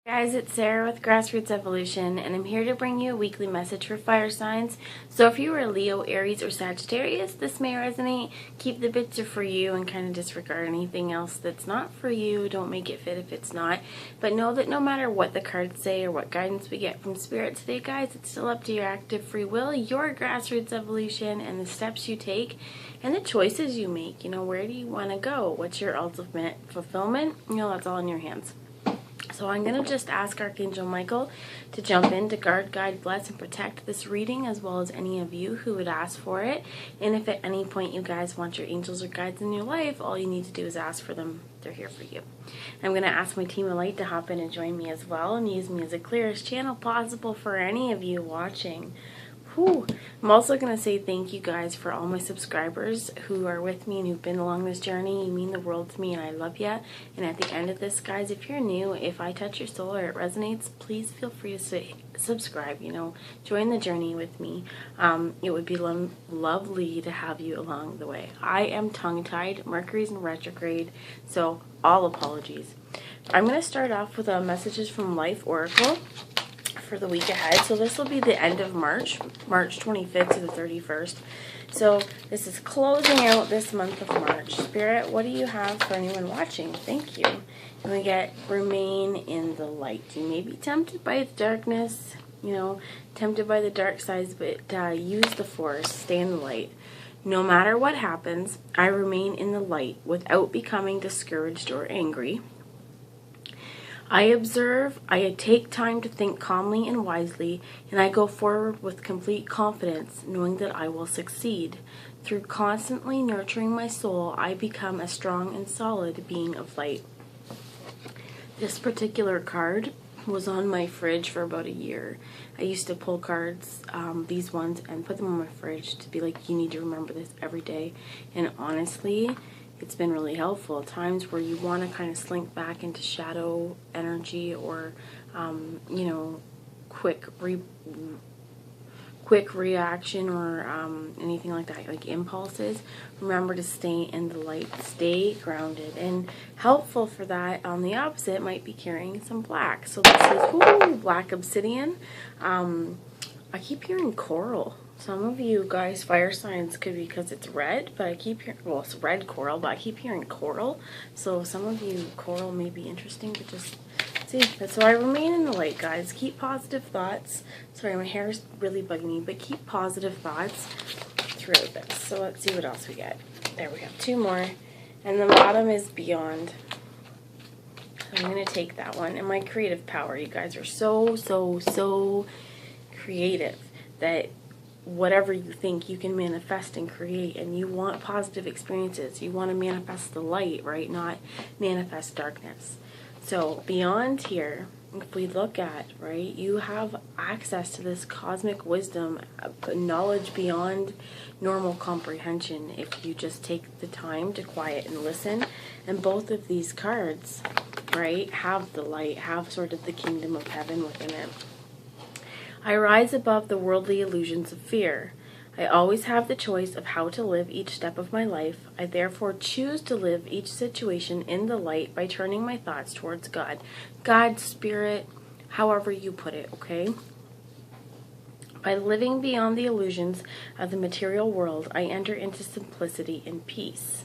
Guys, it's Sarah with Grassroots Evolution, and I'm here to bring you a weekly message for fire signs. So if you are Leo, Aries, or Sagittarius, this may resonate. Keep the bits are for you and kind of disregard anything else that's not for you. Don't make it fit if it's not. But know that no matter what the cards say or what guidance we get from Spirit today, guys, it's still up to your active free will, your Grassroots Evolution, and the steps you take and the choices you make. Where do you want to go? What's your ultimate fulfillment? That's all in your hands. So I'm going to just ask Archangel Michael to jump in to guard, guide, bless, and protect this reading, as well as any of you who would ask for it. And if at any point you guys want your angels or guides in your life, all you need to do is ask for them. They're here for you. I'm going to ask my team of light to hop in and join me as well and use me as the clearest channel possible for any of you watching. I'm also going to say thank you guys for all my subscribers who are with me and who've been along this journey. You mean the world to me and I love you. And at the end of this, guys, if you're new, if I touch your soul or it resonates, please feel free to say subscribe, join the journey with me. It would be lovely to have you along the way. I am tongue-tied. Mercury's in retrograde, so all apologies. I'm going to start off with messages from Life Oracle for the week ahead. So this will be the end of March 25th to the 31st. So this is closing out this month of March. Spirit, what do you have for anyone watching? Thank you. And we get remain in the light. You may be tempted by the darkness, tempted by the dark sides, but use the force. Stay in the light. No matter what happens, I remain in the light without becoming discouraged or angry. I observe, I take time to think calmly and wisely, and I go forward with complete confidence, knowing that I will succeed. Through constantly nurturing my soul, I become a strong and solid being of light. This particular card was on my fridge for about a year. I used to pull cards, these ones, and put them on my fridge to be like, you need to remember this every day. And honestly, it's been really helpful. Times where you want to kind of slink back into shadow energy or, quick reaction or anything like that, like impulses. Remember to stay in the light, stay grounded. And helpful for that, on the opposite, might be carrying some black. So this is black obsidian. I keep hearing coral. Some of you guys, fire signs, could be because it's red, but I keep hearing, well, it's red coral, but I keep hearing coral. So some of you, coral may be interesting, but just see. So I remain in the light, guys. Keep positive thoughts. Sorry, my hair is really bugging me, but keep positive thoughts throughout this. So let's see what else we get. There we go, 2 more. And the bottom is beyond. So I'm going to take that one. And my creative power, you guys are so creative that whatever you think, you can manifest and create, and you want positive experiences. You want to manifest the light, right? Not manifest darkness. So beyond here, if we look at, right, you have access to this cosmic wisdom, knowledge beyond normal comprehension if you just take the time to quiet and listen. And both of these cards, right, have the light, have sort of the kingdom of heaven within it. I rise above the worldly illusions of fear. I always have the choice of how to live each step of my life. I therefore choose to live each situation in the light by turning my thoughts towards God. God, Spirit, however you put it, okay? By living beyond the illusions of the material world, I enter into simplicity and peace.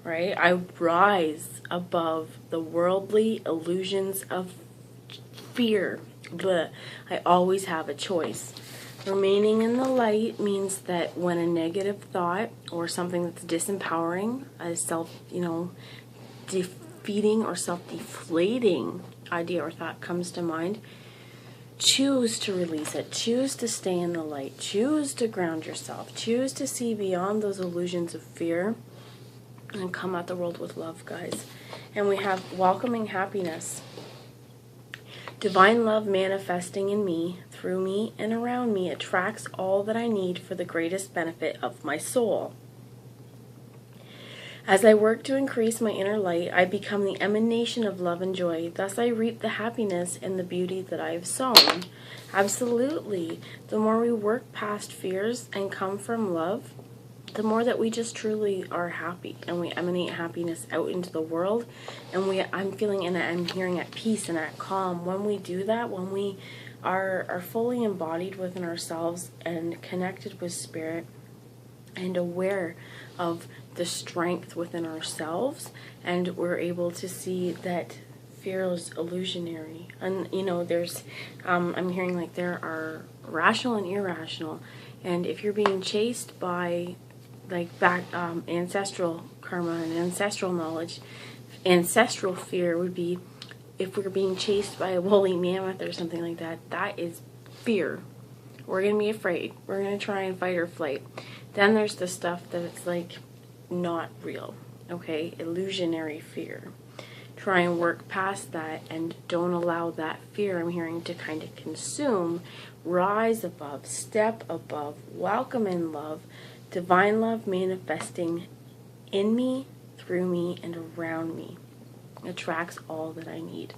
Right? I rise above the worldly illusions of fear. Bleh. I always have a choice. Remaining in the light means that when a negative thought or something that's disempowering, a self-defeating or self-deflating idea or thought comes to mind, choose to release it. Choose to stay in the light. Choose to ground yourself. Choose to see beyond those illusions of fear and come at the world with love, guys. And we have welcoming happiness. Divine love manifesting in me, through me, and around me attracts all that I need for the greatest benefit of my soul. As I work to increase my inner light, I become the emanation of love and joy. Thus I reap the happiness and the beauty that I have sown. Absolutely. The more we work past fears and come from love, the more that we just truly are happy and we emanate happiness out into the world, and I'm feeling and I'm hearing at peace and at calm. When we do that, when we are fully embodied within ourselves and connected with spirit and aware of the strength within ourselves, and we're able to see that fear is illusionary. And there's I'm hearing like there are rational and irrational, and if you're being chased by like back ancestral karma and ancestral knowledge, ancestral fear would be if we're being chased by a woolly mammoth or something like that. That is fear. We're going to be afraid. We're going to try and fight or flight. Then there's the stuff that it's like not real, okay? Illusionary fear. Try and work past that and don't allow that fear, I'm hearing, to kind of consume. Rise above, step above, welcome in love, divine love manifesting in me, through me, and around me. Attracts all that I need.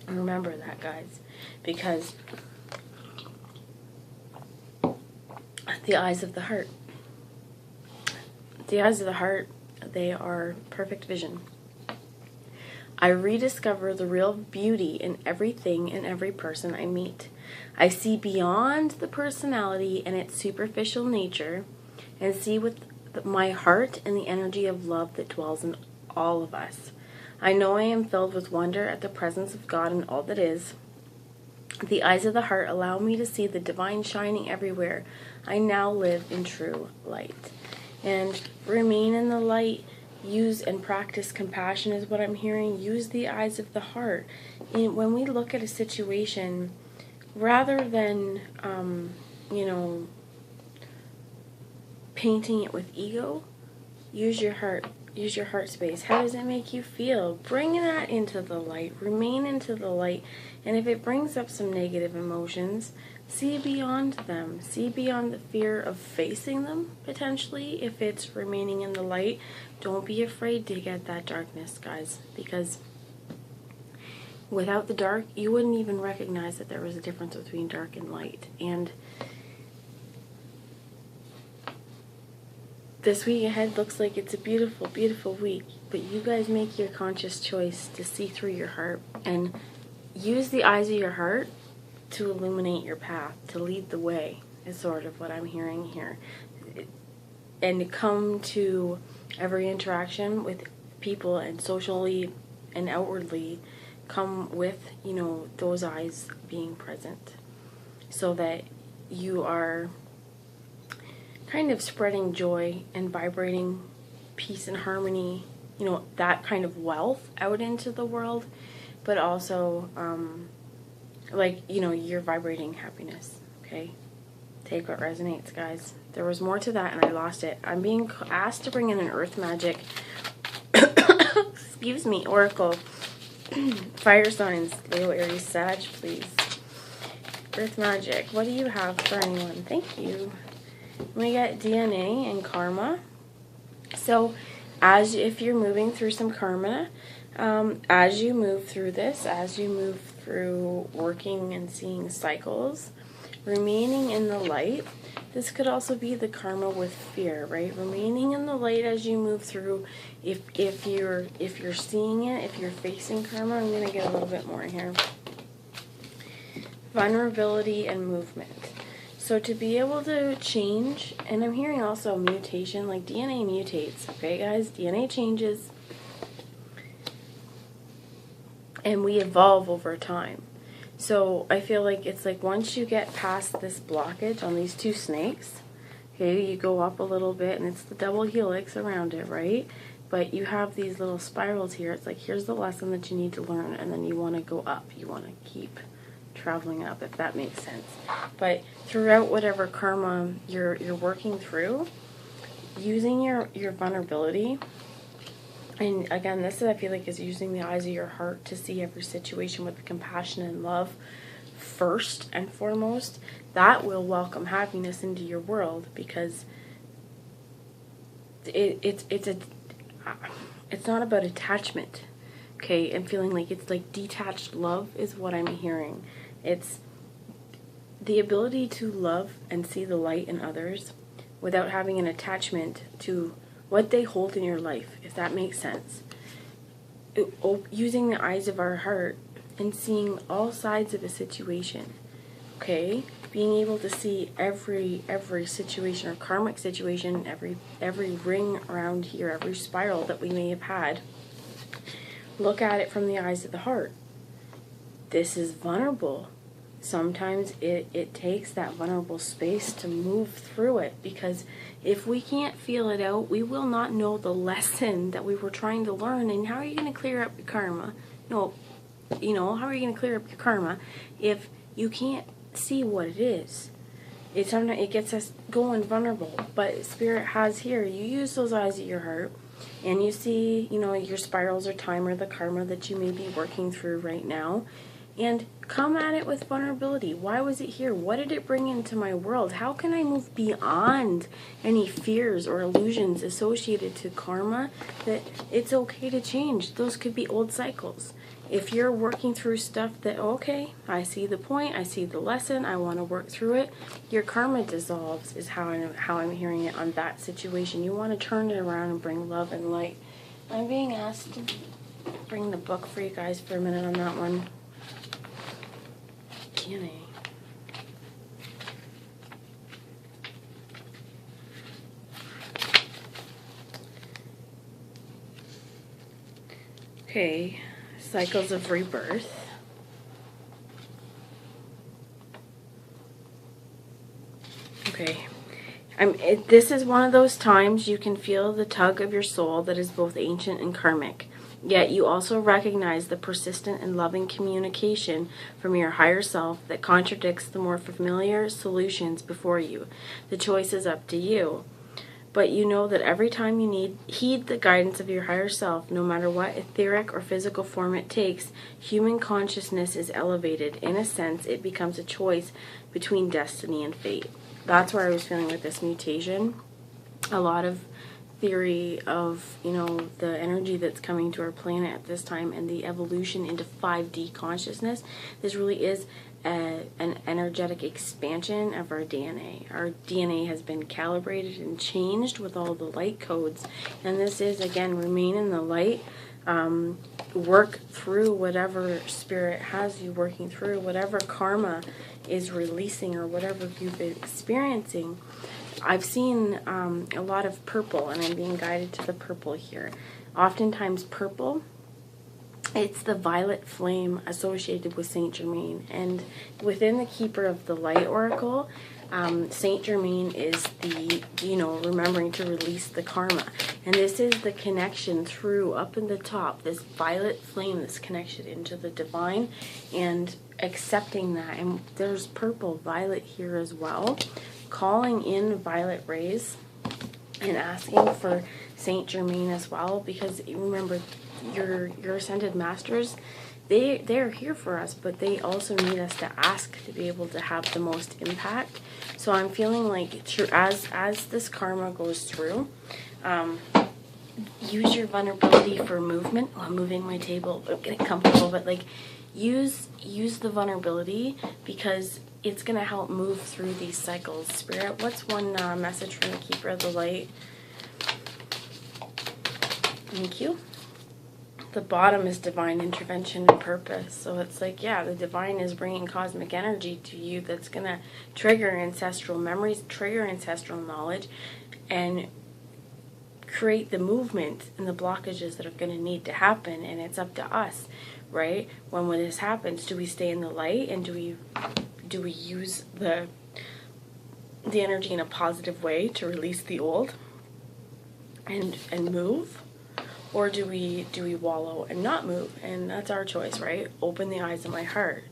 Remember that, guys, because the eyes of the heart. The eyes of the heart, they are perfect vision. I rediscover the real beauty in everything and every person I meet. I see beyond the personality and its superficial nature and see with my heart and the energy of love that dwells in all of us. I know I am filled with wonder at the presence of God and all that is. The eyes of the heart allow me to see the divine shining everywhere. I now live in true light. And remain in the light. Use and practice compassion is what I'm hearing. Use the eyes of the heart. And when we look at a situation, rather than, painting it with ego, use your heart. Use your heart space. How does it make you feel? Bring that into the light. Remain into the light. And if it brings up some negative emotions, see beyond them. See beyond the fear of facing them, potentially, if it's remaining in the light. Don't be afraid to get that darkness, guys, because without the dark, you wouldn't even recognize that there was a difference between dark and light. And this week ahead looks like it's a beautiful, beautiful week, but you guys make your conscious choice to see through your heart and use the eyes of your heart to illuminate your path, to lead the way, is sort of what I'm hearing here. And to come to every interaction with people and socially and outwardly, come with, those eyes being present, so that you are kind of spreading joy and vibrating peace and harmony, that kind of wealth out into the world, but also, you're vibrating happiness, okay? Take what resonates, guys. There was more to that and I lost it. I'm being asked to bring in an earth magic, excuse me, oracle. Fire signs, Leo, Aries, Sag, please. Earth magic, what do you have for anyone? Thank you. We got DNA and karma. So, if you're moving through some karma, as you move through this, as you move through working and seeing cycles, remaining in the light. This could also be the karma with fear, right? Remaining in the light as you move through. If you're seeing it, if you're facing karma, I'm gonna get a little bit more here. Vulnerability and movement. So to be able to change, and I'm hearing also mutation, like DNA mutates, okay guys? DNA changes, and we evolve over time. So I feel like it's like once you get past this blockage on these two snakes, okay, you go up a little bit, and it's the double helix around it, right? But you have these little spirals here. It's like, here's the lesson that you need to learn, and then you want to go up. You want to keep traveling up, if that makes sense. But throughout whatever karma you're working through, using your vulnerability, and again, this I feel like is using the eyes of your heart to see every situation with compassion and love first and foremost. That will welcome happiness into your world, because it's not about attachment, okay, and feeling like it's like detached love is what I'm hearing. It's the ability to love and see the light in others without having an attachment to what they hold in your life, if that makes sense. Using the eyes of our heart and seeing all sides of a situation, okay? Being able to see every situation or karmic situation, every ring around here, every spiral that we may have had. Look at it from the eyes of the heart. This is vulnerable. Sometimes it takes that vulnerable space to move through it, because if we can't feel it out, we will not know the lesson that we were trying to learn. And how are you going to clear up your karma? No, how are you going to clear up your karma if you can't see what it is? It gets us going vulnerable. But Spirit has here, you use those eyes of your heart, and you see, your spirals or time or the karma that you may be working through right now. And come at it with vulnerability. Why was it here? What did it bring into my world? How can I move beyond any fears or illusions associated to karma? That it's okay to change. Those could be old cycles. If you're working through stuff that, okay, I see the point, I see the lesson, I want to work through it, your karma dissolves, is how I'm hearing it on that situation. You want to turn it around and bring love and light. I'm being asked to bring the book for you guys for a minute on that one. Can I? Okay, cycles of rebirth. Okay, this is one of those times you can feel the tug of your soul that is both ancient and karmic. Yet you also recognize the persistent and loving communication from your higher self that contradicts the more familiar solutions before you. The choice is up to you. But you know that every time you heed the guidance of your higher self, no matter what etheric or physical form it takes, human consciousness is elevated. In a sense, it becomes a choice between destiny and fate. That's where I was feeling with this mutation. A lot of theory of, the energy that's coming to our planet at this time and the evolution into 5D consciousness. This really is an energetic expansion of our DNA. Our DNA has been calibrated and changed with all the light codes. And this is, again, remain in the light. Work through whatever spirit has you working through, whatever karma is releasing or whatever you've been experiencing. I've seen a lot of purple, and I'm being guided to the purple here. Oftentimes purple, it's the violet flame associated with Saint Germain. And within the Keeper of the Light Oracle, Saint Germain is the, remembering to release the karma. And this is the connection through, up in the top, this violet flame, this connection into the divine, and accepting that. And there's purple, violet here as well. Calling in violet rays and asking for Saint Germain as well, because remember, your ascended masters, they're here for us, but they also need us to ask to be able to have the most impact. So I'm feeling like as this karma goes through, use your vulnerability for movement. Oh, I'm moving my table, I'm getting comfortable, but use the vulnerability, because it's going to help move through these cycles. Spirit, what's one message from the Keeper of the Light? Thank you. The bottom is divine intervention and purpose. So it's the divine is bringing cosmic energy to you that's going to trigger ancestral memories, trigger ancestral knowledge, and create the movement and the blockages that are going to need to happen. And it's up to us, right? When this happens, do we stay in the light, and do we use the energy in a positive way to release the old and move? Or do we wallow and not move? And that's our choice, right? Open the eyes of my heart.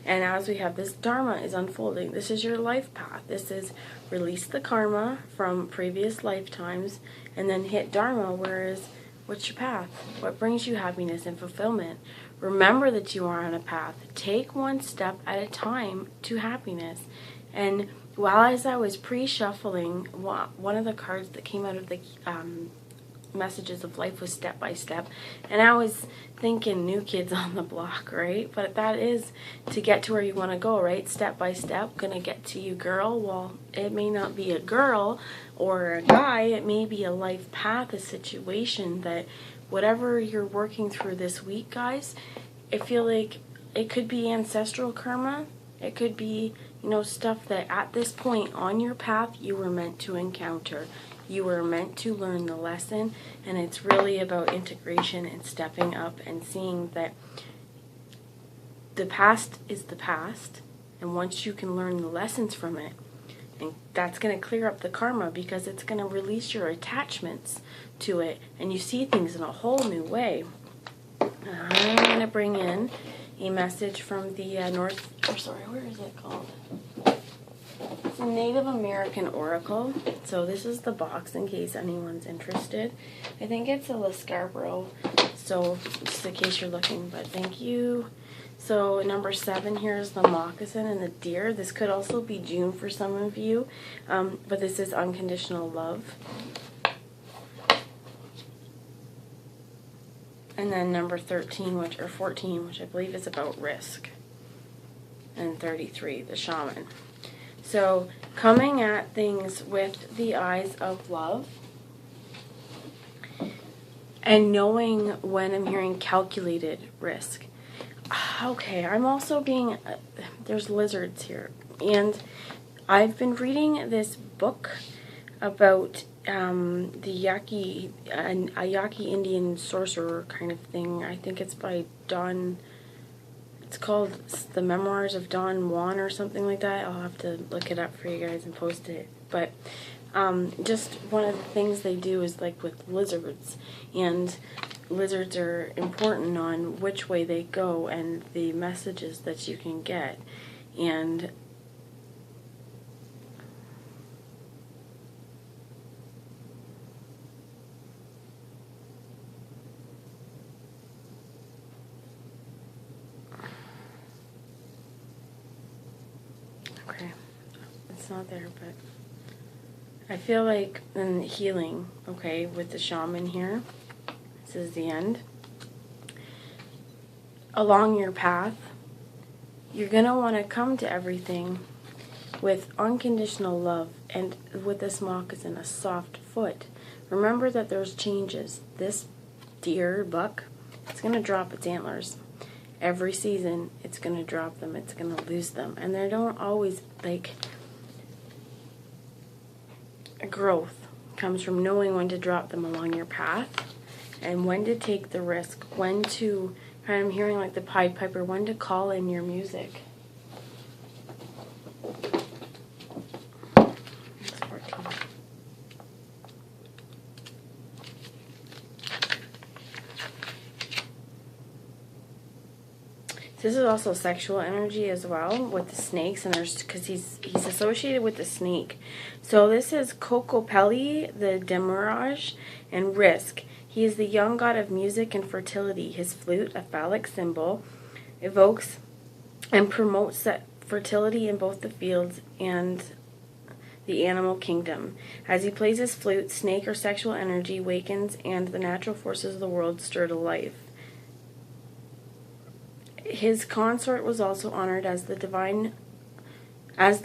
And as we have this Dharma is unfolding, this is your life path. This is release the karma from previous lifetimes, and then hit Dharma, what's your path? What brings you happiness and fulfillment? Remember that you are on a path. Take one step at a time to happiness. And as I was pre-shuffling, one of the cards that came out of the messages of life was step by step. And I was thinking New Kids on the Block, right? But that is to get to where you want to go, right? Step by step, gonna get to you, girl. Well, it may not be a girl or a guy. It may be a life path, a situation that whatever you're working through this week, guys, I feel like it could be ancestral karma. It could be, stuff that at this point on your path you were meant to encounter. You were meant to learn the lesson, and it's really about integration and stepping up and seeing that the past is the past, and once you can learn the lessons from it, and that's going to clear up the karma because it's going to release your attachments to it, and you see things in a whole new way. I'm going to bring in a message from the where is it called? It's a Native American Oracle. So this is the box in case anyone's interested. I think it's a La Scarborough, so just in case you're looking, but thank you. So number 7 here is the moccasin and the deer. This could also be June for some of you, but this is unconditional love. And then number 13, or 14, which I believe is about risk. And 33, the shaman. So coming at things with the eyes of love and knowing when I'm hearing calculated risk. Okay, I'm also being, there's lizards here. And I've been reading this book about the Yaqui Indian sorcerer kind of thing. I think it's by Don, it's called The Memoirs of Don Juan or something like that. I'll have to look it up for you guys and post it. But just one of the things they do is like with lizards, and lizards are important on which way they go and the messages that you can get. And okay, it's not there, but I feel like in healing, okay, with the shaman here, this is the end. Along your path, you're going to want to come to everything with unconditional love and with this moccasin, a soft foot. Remember that there's changes. This deer, buck, it's going to drop its antlers. Every season, it's going to drop them. It's going to lose them. And they don't always, growth comes from knowing when to drop them along your path and when to take the risk, when to, I'm hearing like the Pied Piper, when to call in your music. It's 14. This is also sexual energy as well with the snakes, and there's because he's associated with the snake. So this is Kokopelli, the Demirage, and Risk. He is the young god of music and fertility. His flute, a phallic symbol, evokes and promotes that fertility in both the fields and the animal kingdom. As he plays his flute, snake or sexual energy wakens and the natural forces of the world stir to life. His consort was also honored as the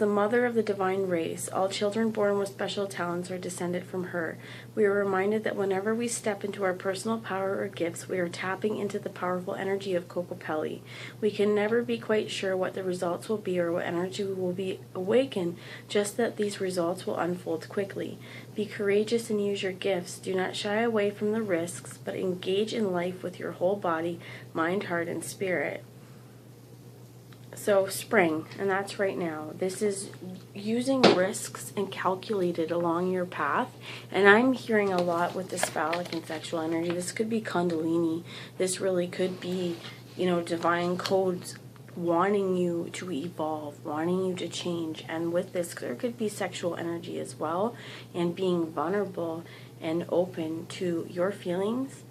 mother of the divine race. All children born with special talents are descended from her. We are reminded that whenever we step into our personal power or gifts, we are tapping into the powerful energy of Kokopelli. We can never be quite sure what the results will be or what energy will be awakened, just that these results will unfold quickly. Be courageous and use your gifts. Do not shy away from the risks, but engage in life with your whole body, mind, heart, and spirit. So spring, and that's right now. This is using risks and calculated along your path. And I'm hearing a lot with this phallic and sexual energy. This could be Kundalini. This really could be, divine codes wanting you to evolve, wanting you to change. And with this, there could be sexual energy as well, and being vulnerable and open to your feelings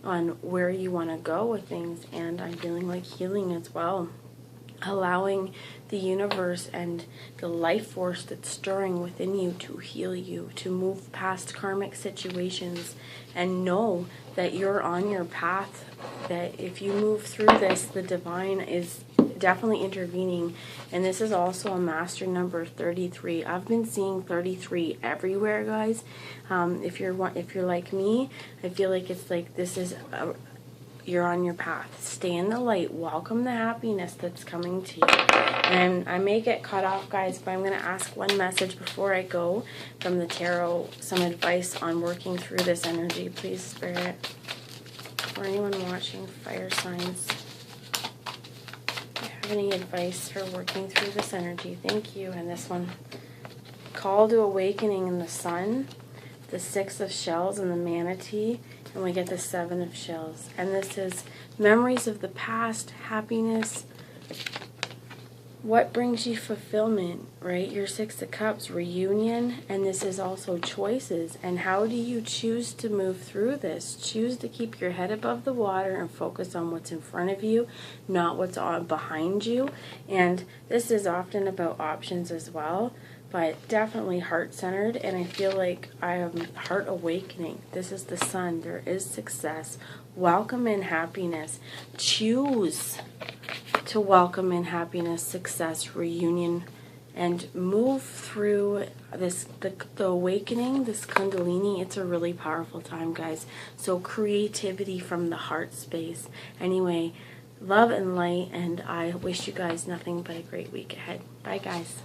on where you want to go with things. And I'm feeling like healing as well. allowing the universe and the life force that's stirring within you to heal you, to move past karmic situations, and know that you're on your path, that if you move through this, the divine is definitely intervening. And this is also a master number 33. I've been seeing 33 everywhere, guys. If you're like me, I feel like it's like this is you're on your path. Stay in the light. Welcome the happiness that's coming to you. And I may get cut off, guys, but I'm going to ask one message before I go from the tarot, some advice on working through this energy. Please, Spirit, for anyone watching, fire signs, do you have any advice for working through this energy? Thank you. And this one, call to awakening in the sun, the 6 of shells and the manatee, and we get the 7 of shells. And this is memories of the past, happiness, what brings you fulfillment, right? Your 6 of cups, reunion, and this is also choices. And how do you choose to move through this? Choose to keep your head above the water and focus on what's in front of you, not what's behind you. And this is often about options as well, but definitely heart-centered. And I feel like I am heart awakening. This is the sun. There is success. Welcome in happiness. Choose to welcome in happiness, success, reunion, and move through this, the awakening, this Kundalini. It's a really powerful time, guys. So creativity from the heart space. Anyway, love and light, and I wish you guys nothing but a great week ahead. Bye, guys.